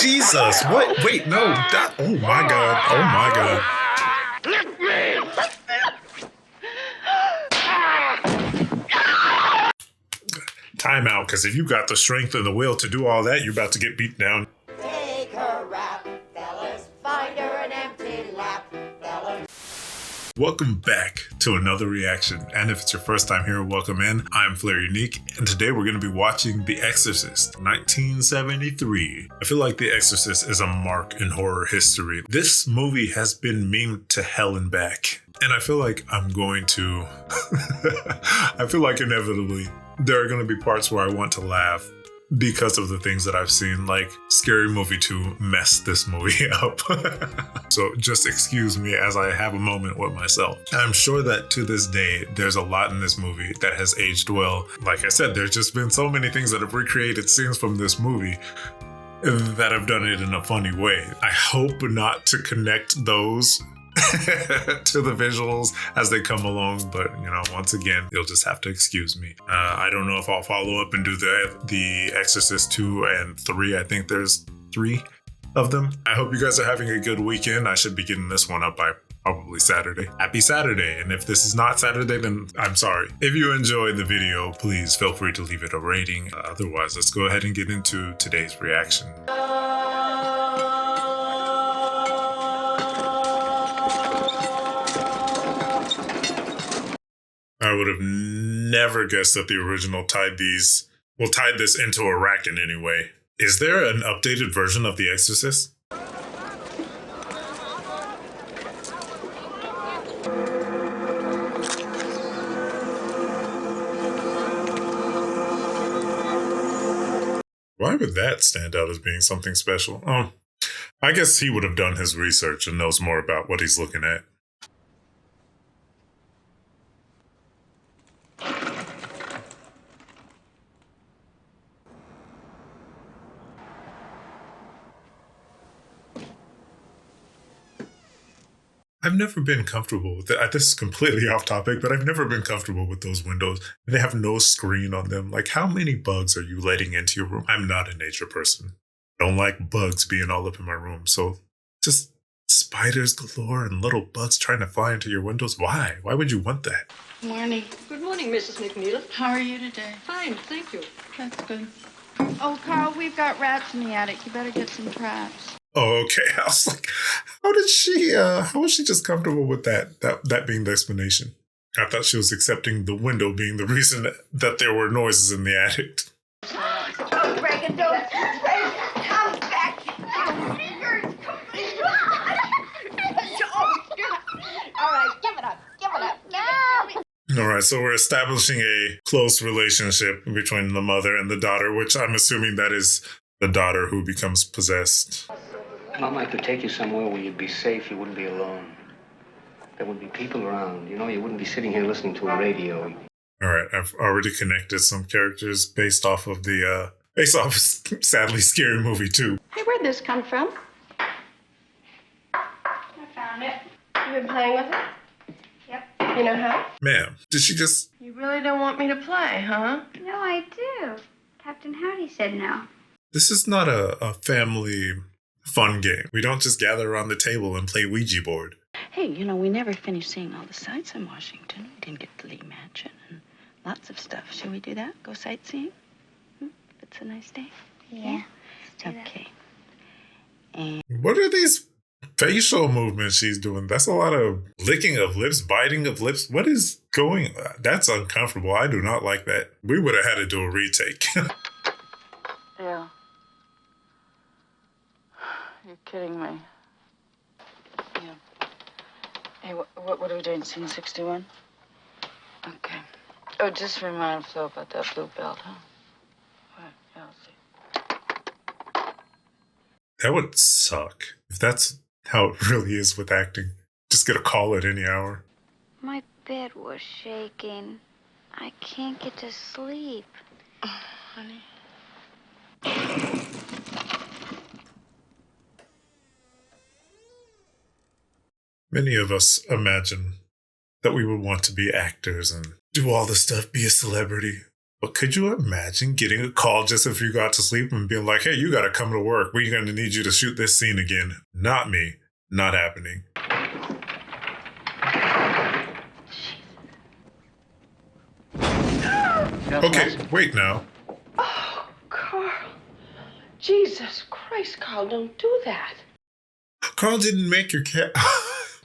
Jesus, what? Wait, no. Oh my God. Oh my God. Time out, because if you got the strength and the will to do all that, you're about to get beat down. Take her rap, fellas. Find her an empty lap, fellas. Welcome back to another reaction, and if it's your first time here, welcome in. I'm Flair Unique, and today we're going to be watching The Exorcist, 1973. I feel like The Exorcist is a mark in horror history. This movie has been memed to hell and back, and I feel like I'm going to... I feel like inevitably there are going to be parts where I want to laugh because of the things that I've seen, like Scary Movie 2 messed this movie up. So just excuse me as I have a moment with myself. I'm sure that to this day, there's a lot in this movie that has aged well. Like I said, there's just been so many things that have recreated scenes from this movie that have done it in a funny way. I hope not to connect those to the visuals as they come along, but you know, once again, you'll just have to excuse me. I don't know if I'll follow up and do the Exorcist 2 and 3. I think there's 3 of them. I hope you guys are having a good weekend. I should be getting this one up by probably Saturday. Happy Saturday, and if this is not Saturday, then I'm sorry. If you enjoyed the video, please feel free to leave it a rating. Otherwise, let's go ahead and get into today's reaction. I would have never guessed that the original tied this into a rack in any way. Is there an updated version of The Exorcist? Why would that stand out as being something special? Oh, I guess he would have done his research and knows more about what he's looking at. I've never been comfortable with it. This is completely off topic, but I've never been comfortable with those windows. They have no screen on them. Like, how many bugs are you letting into your room? I'm not a nature person. I don't like bugs being all up in my room. So just spiders galore and little bugs trying to fly into your windows. Why? Why would you want that? Morning. Good morning, Mrs. McNeil. How are you today? Fine, thank you. That's good. Oh, Carl, we've got rats in the attic. You better get some traps. Oh, okay. I was like, how was she just comfortable with that being the explanation? I thought she was accepting the window being the reason that there were noises in the attic. Oh, Reagan, don't. Reagan, come back. All right, give it up. Give it up. No. All right, so we're establishing a close relationship between the mother and the daughter, which I'm assuming that is the daughter who becomes possessed. Mom, I could take you somewhere where you'd be safe, you wouldn't be alone. There would be people around, you know, you wouldn't be sitting here listening to a radio. All right, I've already connected some characters based off sadly Scary Movie 2. Hey, where'd this come from? I found it. You been playing with it? Yep. You know how? Ma'am, did she just... You really don't want me to play, huh? No, I do. Captain Howdy said no. This is not a family fun game. We don't just gather around the table and play Ouija board. Hey, you know, we never finished seeing all the sights in Washington. We didn't get the Lee Mansion and lots of stuff. Shall we do that? Go sightseeing? If it's a nice day? Yeah. Okay. And What are these facial movements she's doing? That's a lot of licking of lips, biting of lips. What is going on? That's uncomfortable. I do not like that. We would have had to do a retake. Yeah. You're kidding me. Yeah. Hey, what are we doing? Scene 61? Okay. Oh, just remind Flo about that blue belt, huh? All right, yeah, I'll see. That would suck. If that's how it really is with acting. Just get a call at any hour. My bed was shaking. I can't get to sleep. Oh, honey. Many of us imagine that we would want to be actors and do all the stuff, be a celebrity. But could you imagine getting a call just if you got to sleep and being like, hey, you got to come to work. We're going to need you to shoot this scene again. Not me. Not happening. Okay, wait now. Oh, Carl. Jesus Christ, Carl, don't do that. Carl didn't make your cat.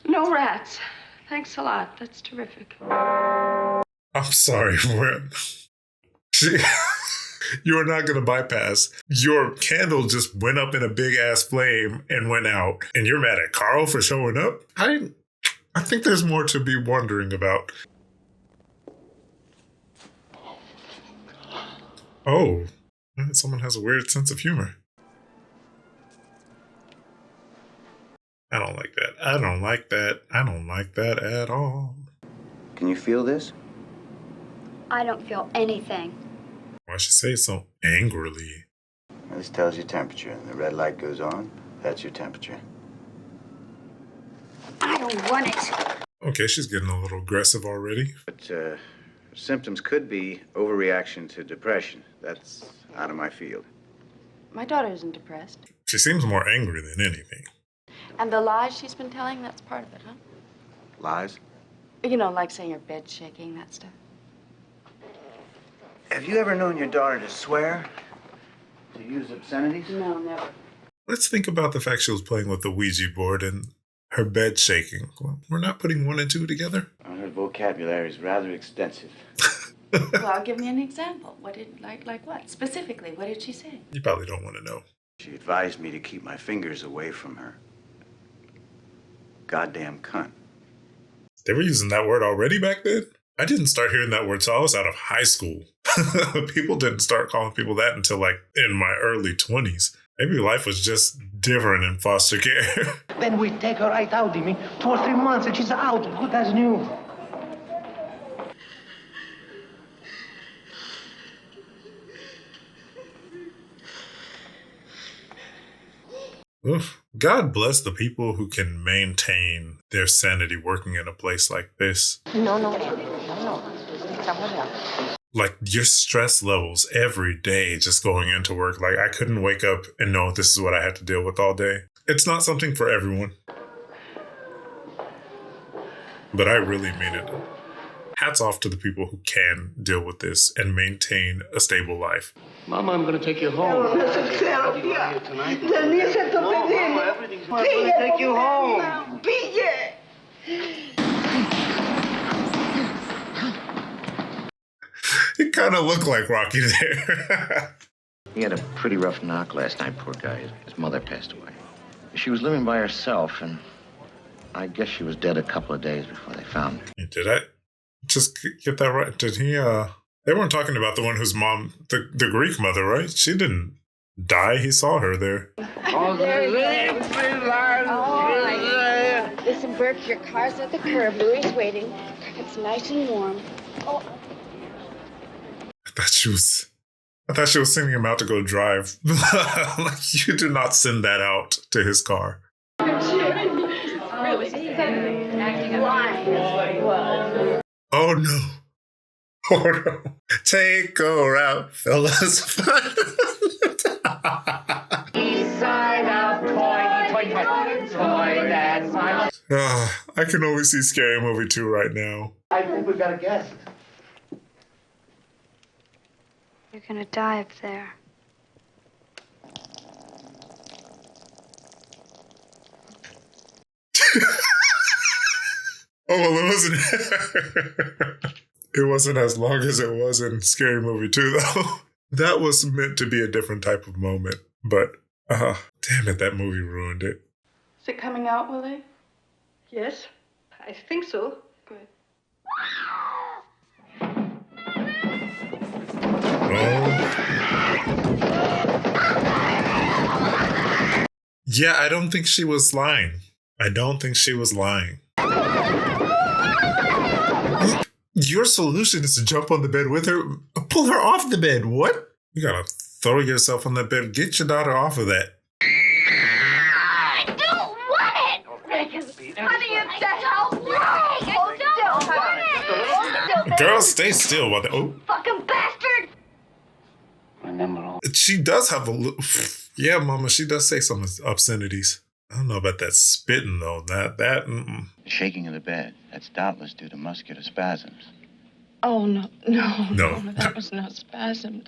No rats. Thanks a lot. That's terrific. I'm sorry, Ren. You are not going to bypass. Your candle just went up in a big ass flame and went out. And you're mad at Carl for showing up? I think there's more to be wondering about. Oh, someone has a weird sense of humor. I don't like that. I don't like that. I don't like that at all. Can you feel this? I don't feel anything. Why she say it so angrily? Well, this tells your temperature. The red light goes on. That's your temperature. I don't want it. Okay, she's getting a little aggressive already. But symptoms could be overreaction to depression. That's out of my field. My daughter isn't depressed. She seems more angry than anything. And the lies she's been telling, that's part of it, huh? Lies? You know, like saying her bed's shaking, that stuff. Have you ever known your daughter to swear? To use obscenities? No, never. Let's think about the fact she was playing with the Ouija board and her bed shaking. Well, we're not putting one and two together. Her vocabulary is rather extensive. Well, give me an example. What did, like what? Specifically, what did she say? You probably don't want to know. She advised me to keep my fingers away from her. Goddamn cunt. They were using that word already back then? I didn't start hearing that word till I was out of high school. People didn't start calling people that until like in my early 20s. Maybe life was just different in foster care. Then we take her right out, Dimi. 2 or 3 months and she's out, good as new. Oof. God bless the people who can maintain their sanity working in a place like this. No. Someone else. Like your stress levels every day just going into work. Like I couldn't wake up and know this is what I had to deal with all day. It's not something for everyone. But I really mean it. Hats off to the people who can deal with this and maintain a stable life. Mama, I'm going to take you home. I'm going to take you home. He kind of looked like Rocky there. He had a pretty rough knock last night, poor guy. His mother passed away. She was living by herself, and I guess she was dead a couple of days before they found her. Did I just get that right? Did he, they weren't talking about the one whose mom, the Greek mother, right? She didn't die. He saw her there. Listen, Burke, your car's at the curb. Louie's waiting. It's nice and warm. Oh. I thought she was sending him out to go drive. Like, you do not send that out to his car. Oh no. Oh no. Take her out, fellas. I can only see Scary Movie 2 right now. I think we got a guest. You're gonna die up there. Oh, well, it wasn't. It wasn't as long as it was in Scary Movie 2, though. That was meant to be a different type of moment. But, damn it, that movie ruined it. Is it coming out, Willie? Yes, I think so. Good. Oh. Yeah, I don't think she was lying. Your solution is to jump on the bed with her. Pull her off the bed. What? You gotta throw yourself on that bed. Get your daughter off of that. I don't want it! Honey, it's the hell right! I don't want it! Girl, stay still while the... Oh. Fucking bastard! remember all. She does have a little. Yeah, Mama, she does say some obscenities. I don't know about that spitting, though. That. The shaking of the bed, that's doubtless due to muscular spasms. Oh, no, that was no spasm.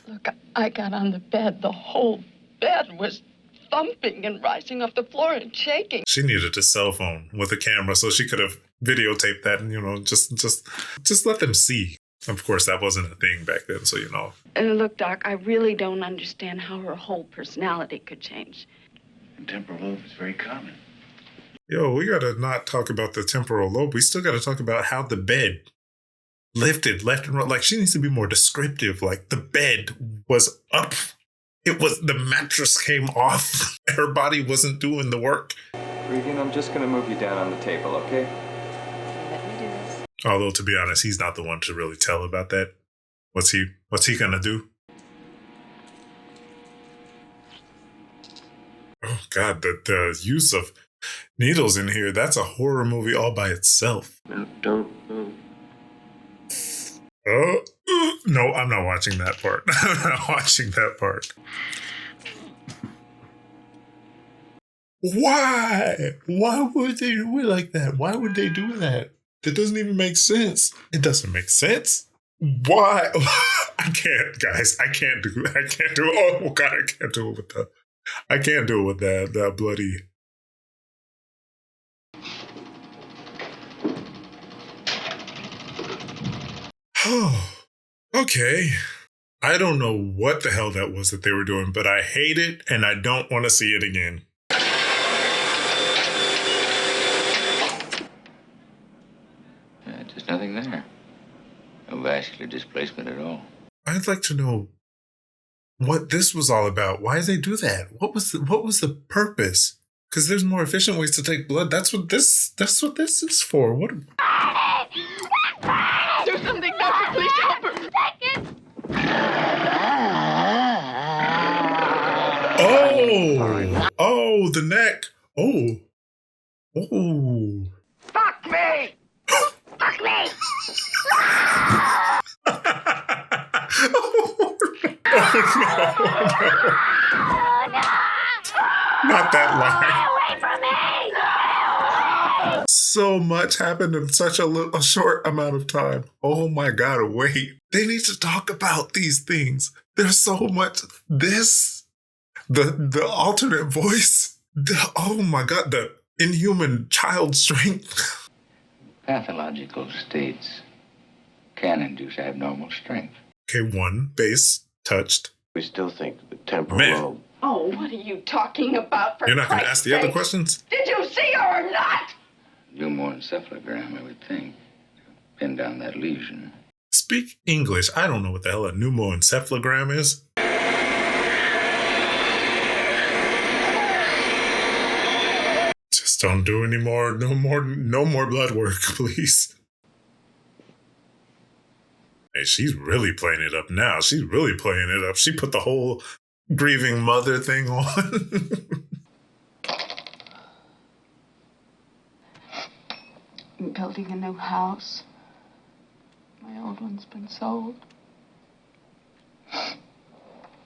Look, I got on the bed. The whole bed was thumping and rising off the floor and shaking. She needed a cell phone with a camera so she could have videotaped that and, just let them see. Of course, that wasn't a thing back then, so Look, Doc, I really don't understand how her whole personality could change. The temporal lobe is very common. Yo, we gotta not talk about the temporal lobe. We still gotta talk about how the bed lifted left and right. Like, she needs to be more descriptive. Like, the bed was up. The mattress came off. Her body wasn't doing the work. Regan, I'm just gonna move you down on the table, okay? Let me do this. Although, to be honest, he's not the one to really tell about that. What's he gonna do? Oh God, the use of needles in here, that's a horror movie all by itself. No, don't. No, I'm not watching that part. I'm not watching that part. Why? Why would they do it like that? Why would they do that? That doesn't even make sense. It doesn't make sense. Why? I can't, guys. I can't do it. Oh God, I can't do it with that bloody. Oh, okay. I don't know what the hell that was that they were doing, but I hate it and I don't want to see it again. There's nothing there. No vascular displacement at all. I'd like to know what this was all about. Why did they do that? What was the purpose? Because there's more efficient ways to take blood. That's what this is for. What? Do something, doctor. Please help her. Oh, the neck. Oh. Fuck me! Fuck me! Oh, no. Not that line. Away from me! So much happened in such a short amount of time. Oh my God, wait. They need to talk about these things. There's so much. The alternate voice. Oh my God, the inhuman child strength. Pathological states can induce abnormal strength. Okay, one base touched. We still think the temporal lobe. Oh, what are you talking about? For You're not going to Christ's ask the other sake? questions? Did you see her or not? Pneumoencephalogram, I would think. Pin down that lesion. Speak English. I don't know what the hell a pneumoencephalogram is. Just don't do any more. No more blood work, please. Hey, she's really playing it up now. She's really playing it up. She put the whole grieving mother thing on. I'm building a new house. My old one's been sold. I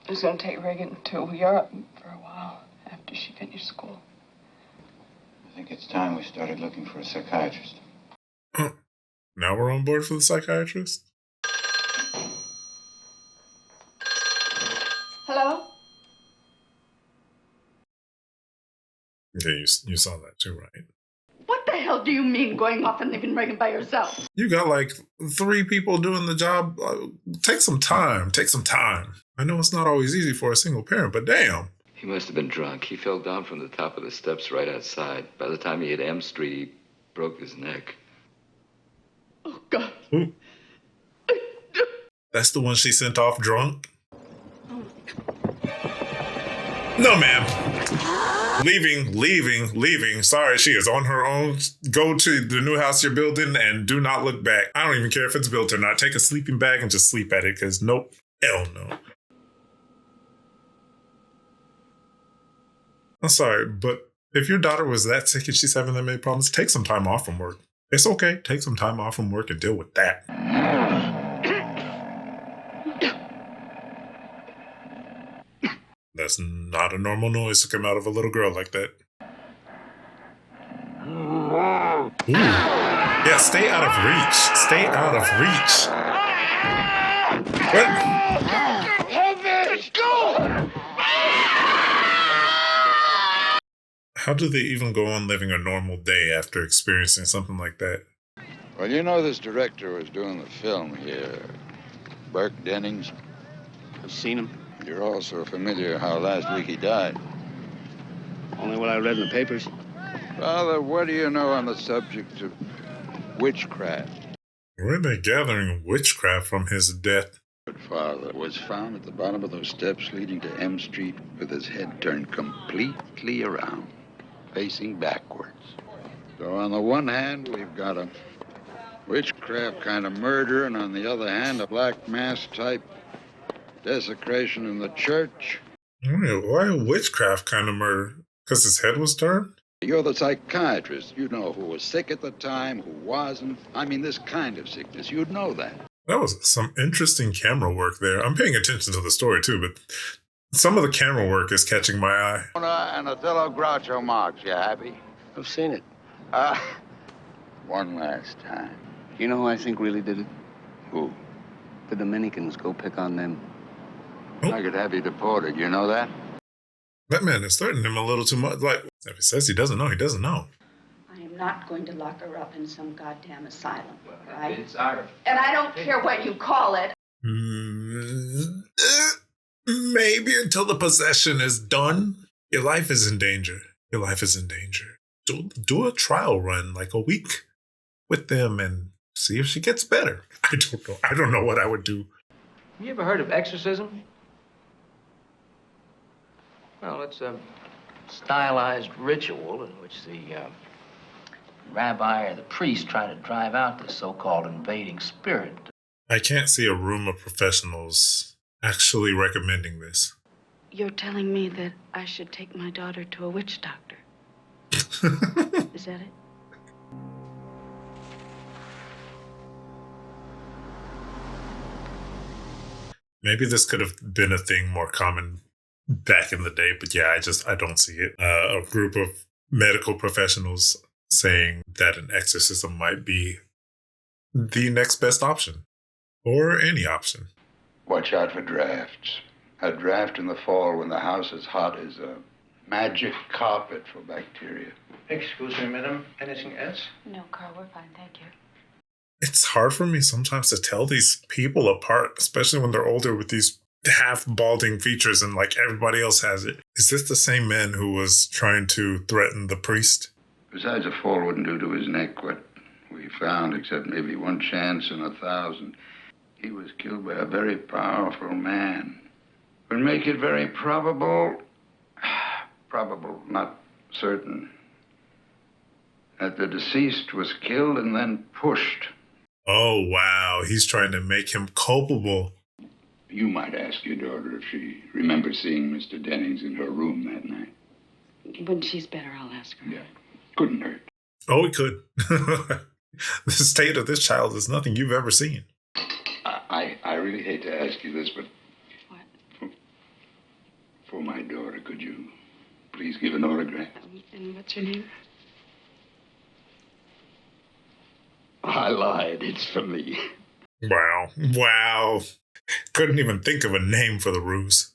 was going to take Reagan to Europe for a while after she finished school. I think it's time we started looking for a psychiatrist. Now we're on board for the psychiatrist? Hello? Yeah, you saw that too, right? What the hell do you mean going off and leaving Reagan by herself? You got like 3 people doing the job. Take some time. I know it's not always easy for a single parent, but damn. He must have been drunk. He fell down from the top of the steps right outside. By the time he hit M Street, he broke his neck. Oh, God. Ooh. That's the one she sent off drunk? No, ma'am. Leaving. Sorry, she is on her own. Go to the new house you're building and do not look back. I don't even care if it's built or not. Take a sleeping bag and just sleep at it, because nope. Hell no. I'm sorry, but if your daughter was that sick and she's having that many problems, take some time off from work. It's okay. Take some time off from work and deal with that. That's not a normal noise to come out of a little girl like that. Ooh. Yeah, stay out of reach. Stay out of reach. What? Go! How do they even go on living a normal day after experiencing something like that? Well, you know this director was doing the film here, Burke Dennings. I've seen him. You're also familiar how last week he died. Only what I read in the papers. Father, what do you know on the subject of witchcraft? Where are they gathering witchcraft from his death? Father was found at the bottom of those steps leading to M Street with his head turned completely around, facing backwards. So on the one hand, we've got a witchcraft kind of murder, and on the other hand, a black mass type desecration in the church. Why a witchcraft kind of murder? Because his head was turned? You're the psychiatrist. You know who was sick at the time, who wasn't. I mean, this kind of sickness. You'd know that. That was some interesting camera work there. I'm paying attention to the story too, but some of the camera work is catching my eye. And Othello Groucho Marx, you happy? I've seen it. One last time. You know who I think really did it? Who? The Dominicans. Go pick on them. I could have you deported. You know that? That man is threatening him a little too much. Like, if he says he doesn't know, he doesn't know. I am not going to lock her up in some goddamn asylum, right? It's our... And I don't care what you call it. Maybe until the possession is done. Your life is in danger. Your life is in danger. Do a trial run, like a week with them and see if she gets better. I don't know. I don't know what I would do. You ever heard of exorcism? Well, it's a stylized ritual in which the rabbi or the priest try to drive out the so-called invading spirit. I can't see a room of professionals actually recommending this. You're telling me that I should take my daughter to a witch doctor. Is that it? Maybe this could have been a thing more common back in the day, but yeah, I don't see it. A group of medical professionals saying that an exorcism might be the next best option, or any option. Watch out for drafts. A draft in the fall when the house is hot is a magic carpet for bacteria. Excuse me, madam. Anything else? No, Carl, we're fine, thank you. It's hard for me sometimes to tell these people apart, especially when they're older with these half balding features and like everybody else has it. Is this the same man who was trying to threaten the priest? Besides, a fall wouldn't do to his neck what we found, except maybe one chance in 1,000. He was killed by a very powerful man. Would make it very probable, not certain, that the deceased was killed and then pushed. Oh, wow. He's trying to make him culpable. You might ask your daughter if she remembers seeing Mr. Dennings in her room that night. When she's better, I'll ask her. Yeah. Couldn't hurt. Oh, it could. The state of this child is nothing you've ever seen. I really hate to ask you this, but... What? For my daughter, could you please give an autograph? And what's your name? I lied. It's for me. Wow. Wow. Couldn't even think of a name for the ruse.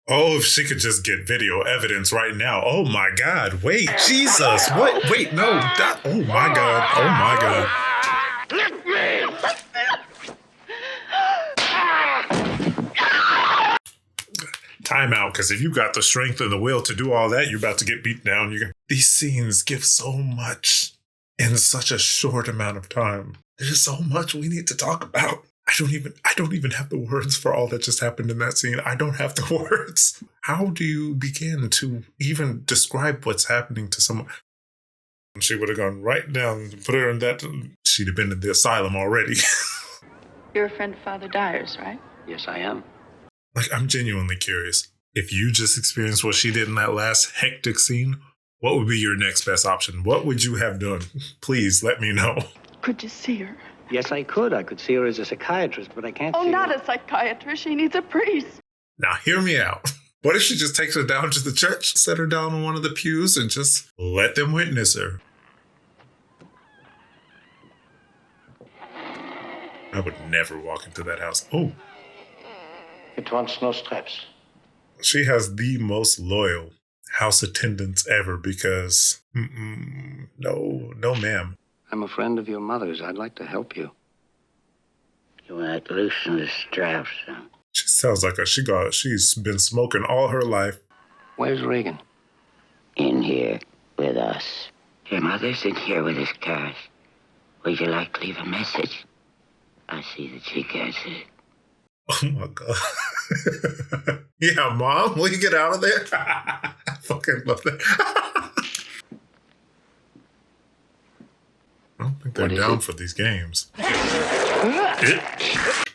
Oh, if she could just get video evidence right now. Oh my God. Wait, Jesus. What? Wait, no. Oh my God. Oh my God. Lift me! Time out, because if you got the strength and the will to do all that, you're about to get beat down. These scenes give so much in such a short amount of time. There's so much we need to talk about. I don't even have the words for all that just happened in that scene. I don't have the words. How do you begin to even describe what's happening to someone? She would have gone right down and put her in that. She'd have been in the asylum already. You're a friend of Father Dyer's, right? Yes, I am. Like, I'm genuinely curious. If you just experienced what she did in that last hectic scene, What would be your next best option? What would you have done? Please let me know. Could you see her? Yes, I could. I could see her as a psychiatrist, but I can't Oh, see not her. a psychiatrist. She needs a priest. Now, hear me out. What if she just takes her down to the church, set her down on one of the pews, and just let them witness her? I would never walk into that house. Oh. It wants no straps. She has the most loyal house attendants ever because, no, ma'am. I'm a friend of your mother's. I'd like to help you. You want to loosen the straps, huh? She sounds like she's been smoking all her life. Where's Reagan? In here with us. Your mother's in here with his cars. Would you like to leave a message? I'll see that she gets it. Oh my God. Yeah, Mom, will you get out of there? I fucking love that. I don't think they're down for these games.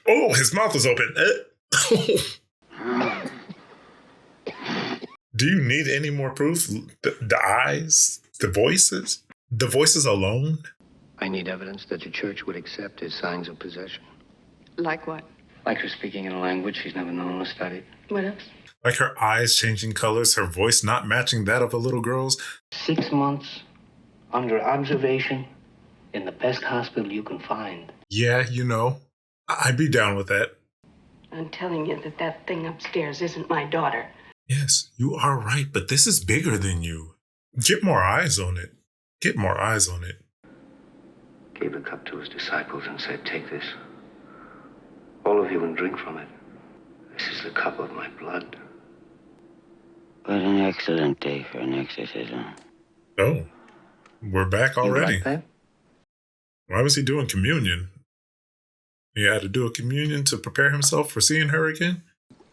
Oh, his mouth is open. Do you need any more proof? The eyes? The voices? The voices alone? I need evidence that the church would accept his signs of possession. Like what? Like her speaking in a language she's never known or studied. What else? Like her eyes changing colors, her voice not matching that of a little girl's. 6 months under observation in the best hospital you can find. Yeah, you know, I'd be down with that. I'm telling you that thing upstairs isn't my daughter. Yes, you are right, but this is bigger than you. Get more eyes on it. Get more eyes on it. Gave the cup to his disciples and said, "Take this, all of you, and drink from it. This is the cup of my blood." What an excellent day for an exorcism. Oh, we're back already. You like that? Why was he doing communion? He had to do a communion to prepare himself for seeing her again?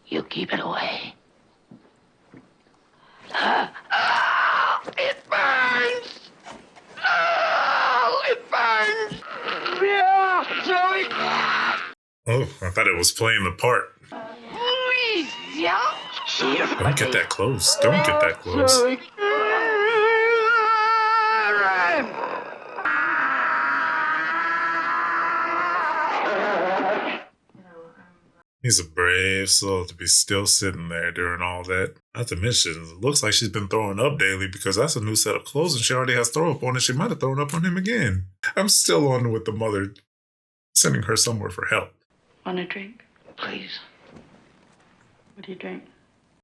You keep it away. It burns! Oh, it burns! Yeah, Joey! Oh, I thought it was playing the part. Please, yeah? Don't get that close. Don't get that close. He's a brave soul to be still sitting there during all that. Not to mention, it looks like she's been throwing up daily because that's a new set of clothes and she already has throw up on it. She might have thrown up on him again. I'm still on with the mother sending her somewhere for help. Want a drink? Please. What do you drink?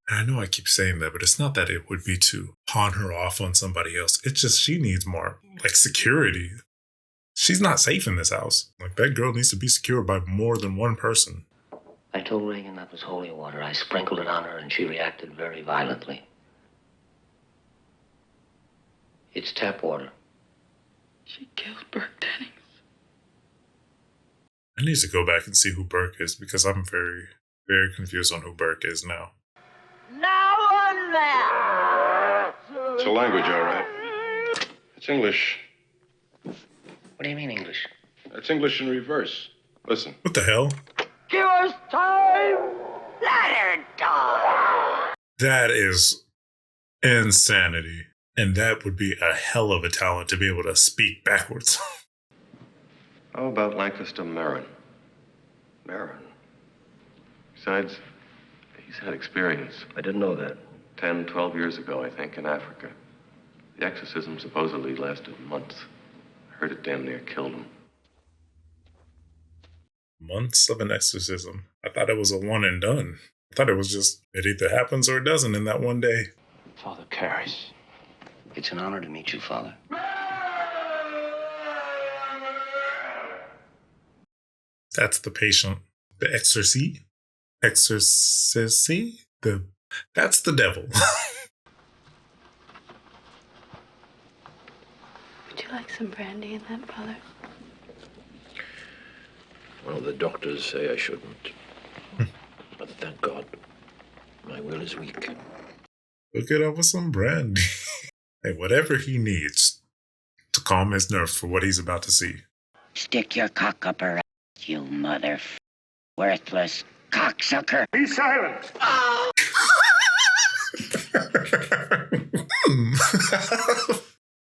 And I know I keep saying that, but it's not that it would be to pawn her off on somebody else. It's just she needs more, like, security. She's not safe in this house. Like, that girl needs to be secured by more than one person. I told Reagan that was holy water. I sprinkled it on her and she reacted very violently. It's tap water. She killed Burke Dennings. I need to go back and see who Burke is because I'm very, very confused on who Burke is now. Now on that. It's a language, all right. It's English. What do you mean, English? It's English in reverse. Listen. What the hell? Give us time. Let her die. That is insanity. And that would be a hell of a talent to be able to speak backwards. How about Lancaster Marin? Marin? Besides, he's had experience. I didn't know that. 10, 12 years ago, I think, in Africa. The exorcism supposedly lasted months. I heard it damn near killed him. Months of an exorcism. I thought it was a one and done. I thought it was just, it either happens or it doesn't in that one day. Father Karras. It's an honor to meet you, Father. That's the patient. The exorcy? Exorcisy? That's the devil. Would you like some brandy in that, Father? Well, the doctors say I shouldn't. But thank God, my will is weak. Hook it up with some brandy. Hey, whatever he needs to calm his nerves for what he's about to see. Stick your cock up her ass, you worthless cocksucker. Be silent.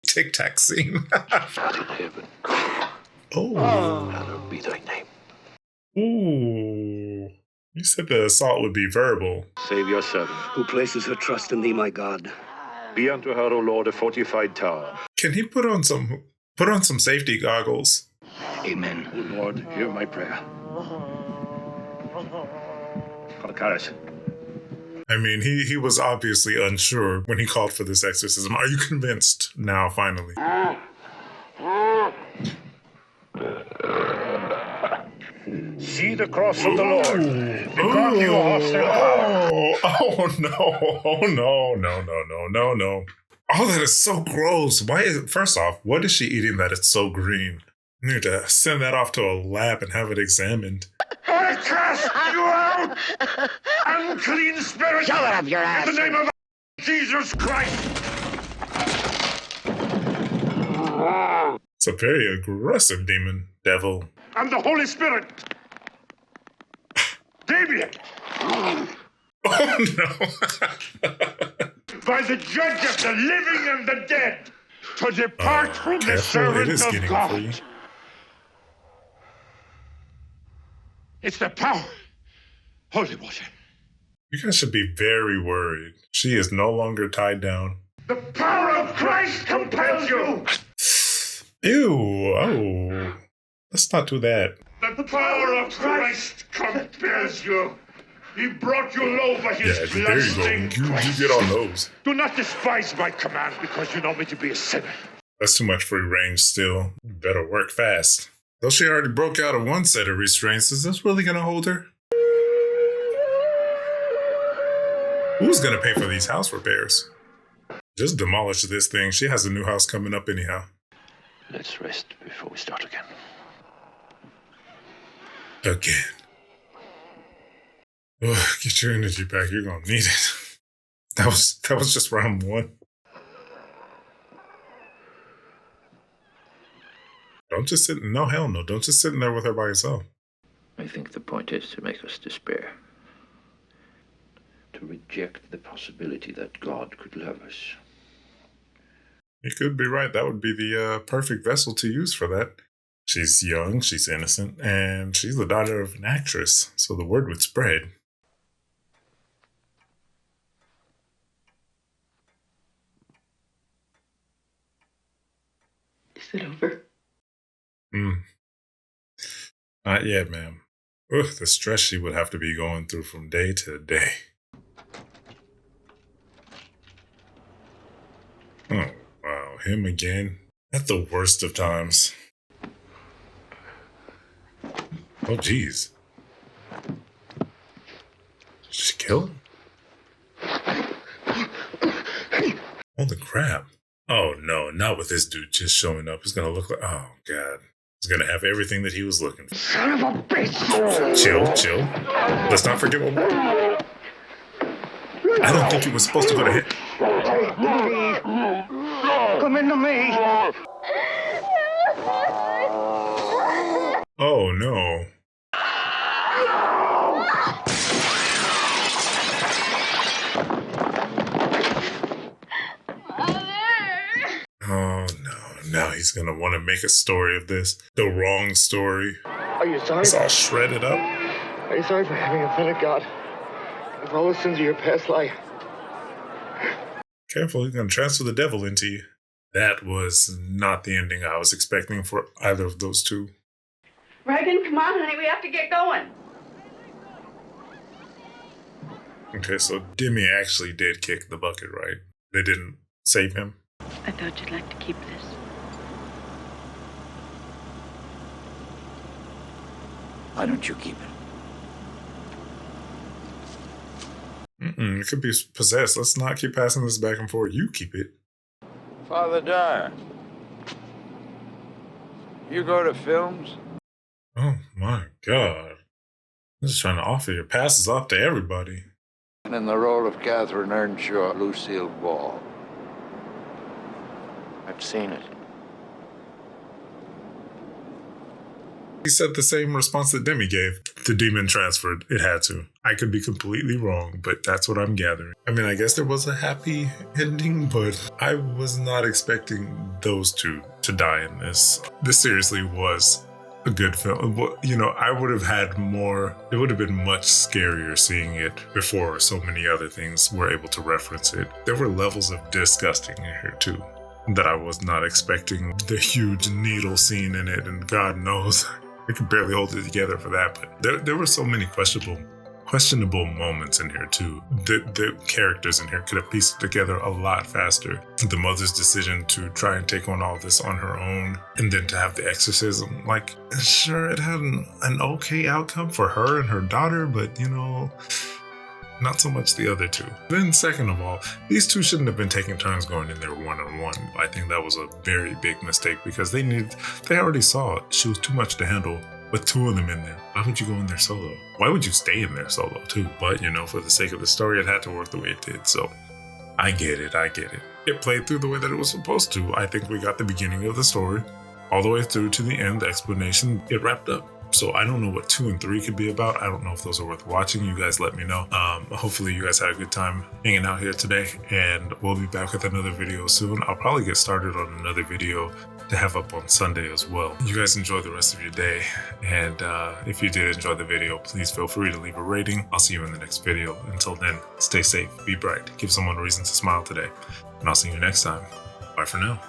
Tic Tac scene. Art in heaven. Oh. Hallowed be thy name. Ooh. You said the assault would be verbal. Save your servant, who places her trust in thee, my God. Be unto her, O Lord, a fortified tower. Can he put on some safety goggles? Amen. O Lord, hear my prayer. Carcaris. I mean, he was obviously unsure when he called for this exorcism. Are you convinced now, finally? See the cross of the Lord. Because you are still Oh no. Oh no. Oh, that is so gross. First off, what is she eating that it's so green? You need to send that off to a lab and have it examined. I cast you out! Unclean spirit! Shove it up your ass! In the name of Jesus Christ! It's a very aggressive devil. And the Holy Spirit! Damien! Oh no! By the judge of the living and the dead, to depart from the servant of God. It's the power. Holy water. You guys should be very worried. She is no longer tied down. The power of Christ compels you. Ew. Oh. Let's not do that. The power of Christ compels you. He brought you low by his bloodstained cross. You get on those. Do not despise my command because you know me to be a sinner. That's too much free range still. You better work fast. Though she already broke out of one set of restraints, is this really gonna hold her? Who's gonna pay for these house repairs? Just demolish this thing. She has a new house coming up anyhow. Let's rest before we start again. Again. Ugh, get your energy back. You're gonna need it. That was just round one. Don't just sit. No, hell no. Don't just sit in there with her by yourself. I think the point is to make us despair. To reject the possibility that God could love us. You could be right. That would be the perfect vessel to use for that. She's young, she's innocent, and she's the daughter of an actress, so the word would spread. Is it over? Not yet, ma'am. Ugh, the stress she would have to be going through from day to day. Oh, wow. Him again? At the worst of times. Oh, jeez. Did she kill him? Holy crap. Oh, no, not with this dude just showing up. It's gonna look like... Oh, God. He's gonna have everything that he was looking for. Son of a bitch! Chill. Let's not forget what... I don't think he was supposed to go to him. Come into me! Oh, no. Oh, no. Now he's going to want to make a story of this. The wrong story. Are you sorry? It's all shredded up. Are you sorry for having offended God? Of all the sins of your past life? Careful, he's going to transfer the devil into you. That was not the ending I was expecting for either of those two. Reagan, come on, honey. We have to get going. Okay, so Demi actually did kick the bucket, right? They didn't save him? I thought you'd like to keep this. Why don't you keep it? It could be possessed. Let's not keep passing this back and forth. You keep it. Father Dyer, you go to films? Oh my God. I'm just trying to offer your passes off to everybody. And in the role of Catherine Earnshaw, Lucille Ball. I've seen it. He said the same response that Demi gave. The demon transferred. It had to. I could be completely wrong, but that's what I'm gathering. I mean, I guess there was a happy ending, but I was not expecting those two to die in this. This seriously was a good film. You know, I would have had more. It would have been much scarier seeing it before so many other things were able to reference it. There were levels of disgusting in here too that I was not expecting. The huge needle scene in it, and God knows I could barely hold it together for that. But there were so many questionable moments in here too. The characters in here could have pieced it together a lot faster. The mother's decision to try and take on all this on her own, and then to have the exorcism. Like, sure, it had an okay outcome for her and her daughter, but you know, not so much the other two. Then second of all, these two shouldn't have been taking turns going in there one-on-one. I think that was a very big mistake because they already saw it. She was too much to handle with two of them in there. Why would you go in there solo? Why would you stay in there solo too? But you know, for the sake of the story, it had to work the way it did. So I get it. It played through the way that it was supposed to. I think we got the beginning of the story all the way through to the end, the explanation. It wrapped up. So I don't know what 2 and 3 could be about. I don't know if those are worth watching. You guys let me know. Hopefully you guys had a good time hanging out here today, and we'll be back with another video soon. I'll probably get started on another video to have up on Sunday as well. You guys enjoy the rest of your day, and if you did enjoy the video, please feel free to leave a rating. I'll see you in the next video. Until then, stay safe, be bright, give someone a reason to smile today, and I'll see you next time. Bye for now.